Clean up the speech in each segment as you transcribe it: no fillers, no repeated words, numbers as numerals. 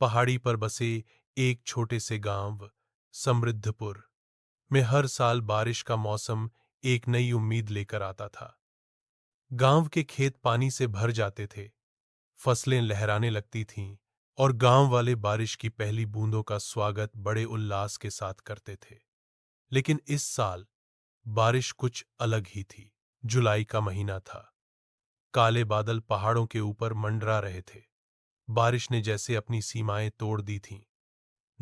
पहाड़ी पर बसे एक छोटे से गांव समृद्धपुर में हर साल बारिश का मौसम एक नई उम्मीद लेकर आता था। गांव के खेत पानी से भर जाते थे, फसलें लहराने लगती थीं और गांव वाले बारिश की पहली बूंदों का स्वागत बड़े उल्लास के साथ करते थे। लेकिन इस साल बारिश कुछ अलग ही थी। जुलाई का महीना था। काले बादल पहाड़ों के ऊपर मंडरा रहे थे। बारिश ने जैसे अपनी सीमाएं तोड़ दी थीं।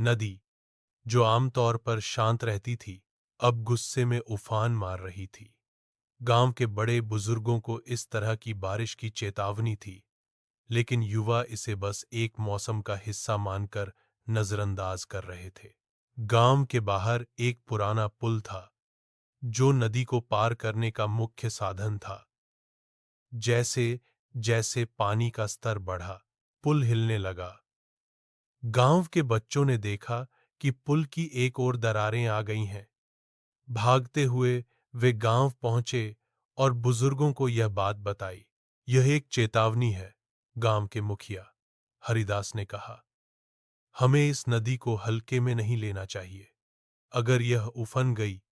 नदी, जो आमतौर पर शांत रहती थी, अब गुस्से में उफान मार रही थी। गांव के बड़े बुजुर्गों को इस तरह की बारिश की चेतावनी थी, लेकिन युवा इसे बस एक मौसम का हिस्सा मानकर नजरअंदाज कर रहे थे। गांव के बाहर एक पुराना पुल था, जो नदी को पार करने का मुख्य साधन था। जैसे जैसे पानी का स्तर बढ़ा, पुल हिलने लगा। गांव के बच्चों ने देखा कि पुल की एक ओर दरारें आ गई हैं। भागते हुए वे गांव पहुंचे और बुजुर्गों को यह बात बताई। यह एक चेतावनी है, गांव के मुखिया हरिदास ने कहा। हमें इस नदी को हल्के में नहीं लेना चाहिए। अगर यह उफन गई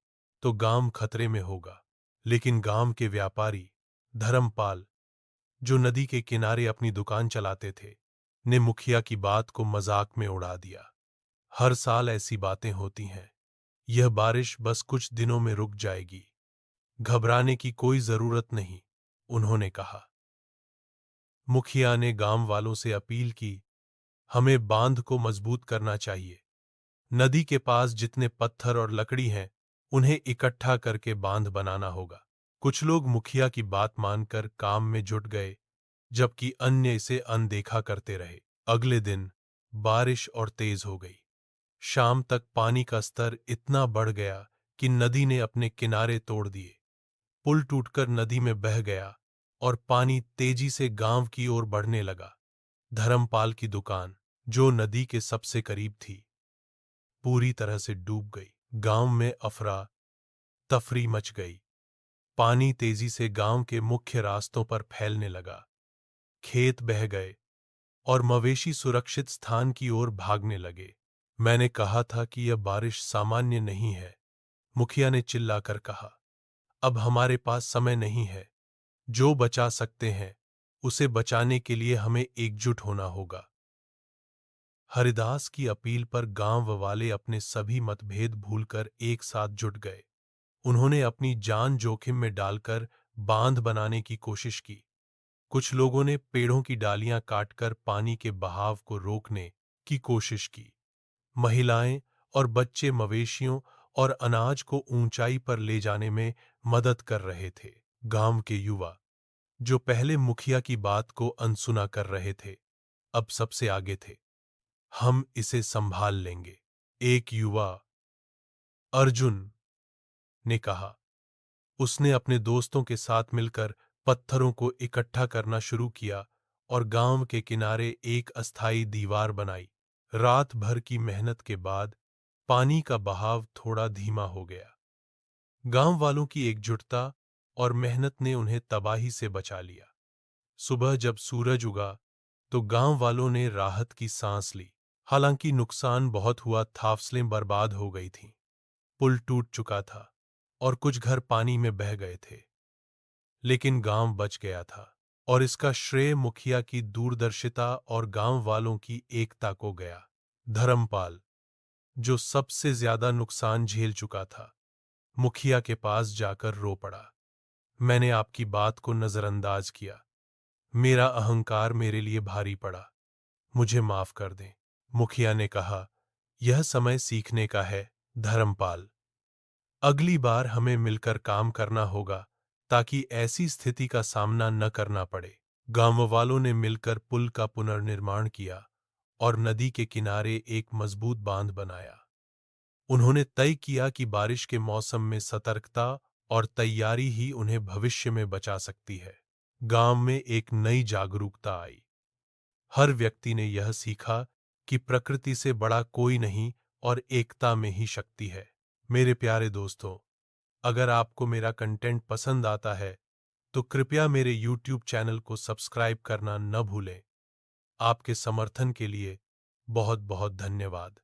तो गांव खतरे में होगा। लेकिन गांव के व्यापारी धर्मपाल, जो नदी के किनारे अपनी दुकान चलाते थे, ने मुखिया की बात को मजाक में उड़ा दिया। हर साल ऐसी बातें होती हैं। यह बारिश बस कुछ दिनों में रुक जाएगी। घबराने की कोई जरूरत नहीं, उन्होंने कहा। मुखिया ने गांव वालों से अपील की, हमें बांध को मजबूत करना चाहिए। नदी के पास जितने पत्थर और लकड़ी हैं, उन्हें इकट्ठा करके बांध बनाना होगा। कुछ लोग मुखिया की बात मानकर काम में जुट गए, जबकि अन्य इसे अनदेखा करते रहे। अगले दिन बारिश और तेज हो गई। शाम तक पानी का स्तर इतना बढ़ गया कि नदी ने अपने किनारे तोड़ दिए। पुल टूटकर नदी में बह गया और पानी तेजी से गांव की ओर बढ़ने लगा। धर्मपाल की दुकान, जो नदी के सबसे करीब थी, पूरी तरह से डूब गई। गांव में अफरा तफरी मच गई। पानी तेजी से गांव के मुख्य रास्तों पर फैलने लगा। खेत बह गए और मवेशी सुरक्षित स्थान की ओर भागने लगे। मैंने कहा था कि यह बारिश सामान्य नहीं है, मुखिया ने चिल्लाकर कहा। अब हमारे पास समय नहीं है। जो बचा सकते हैं, उसे बचाने के लिए हमें एकजुट होना होगा। हरिदास की अपील पर गांव वाले अपने सभी मतभेद भूलकर एक साथ जुट गए। उन्होंने अपनी जान जोखिम में डालकर बांध बनाने की कोशिश की। कुछ लोगों ने पेड़ों की डालियां काटकर पानी के बहाव को रोकने की कोशिश की। महिलाएं और बच्चे मवेशियों और अनाज को ऊंचाई पर ले जाने में मदद कर रहे थे। गांव के युवा, जो पहले मुखिया की बात को अनसुना कर रहे थे, अब सबसे आगे थे। हम इसे संभाल लेंगे, एक युवा अर्जुन ने कहा। उसने अपने दोस्तों के साथ मिलकर पत्थरों को इकट्ठा करना शुरू किया और गांव के किनारे एक अस्थायी दीवार बनाई। रात भर की मेहनत के बाद पानी का बहाव थोड़ा धीमा हो गया। गांव वालों की एकजुटता और मेहनत ने उन्हें तबाही से बचा लिया। सुबह जब सूरज उगा तो गांव वालों ने राहत की सांस ली। हालांकि नुकसान बहुत हुआ था, फसलें बर्बाद हो गई थीं, पुल टूट चुका था और कुछ घर पानी में बह गए थे। लेकिन गांव बच गया था और इसका श्रेय मुखिया की दूरदर्शिता और गांव वालों की एकता को गया। धर्मपाल, जो सबसे ज्यादा नुकसान झेल चुका था, मुखिया के पास जाकर रो पड़ा। मैंने आपकी बात को नजरअंदाज किया। मेरा अहंकार मेरे लिए भारी पड़ा। मुझे माफ कर दें। मुखिया ने कहा, यह समय सीखने का है, धर्मपाल। अगली बार हमें मिलकर काम करना होगा ताकि ऐसी स्थिति का सामना न करना पड़े। गांव वालों ने मिलकर पुल का पुनर्निर्माण किया और नदी के किनारे एक मजबूत बांध बनाया। उन्होंने तय किया कि बारिश के मौसम में सतर्कता और तैयारी ही उन्हें भविष्य में बचा सकती है। गांव में एक नई जागरूकता आई। हर व्यक्ति ने यह सीखा कि प्रकृति से बड़ा कोई नहीं और एकता में ही शक्ति है। मेरे प्यारे दोस्तों, अगर आपको मेरा कंटेंट पसंद आता है तो कृपया मेरे YouTube चैनल को सब्सक्राइब करना न भूलें। आपके समर्थन के लिए बहुत बहुत धन्यवाद।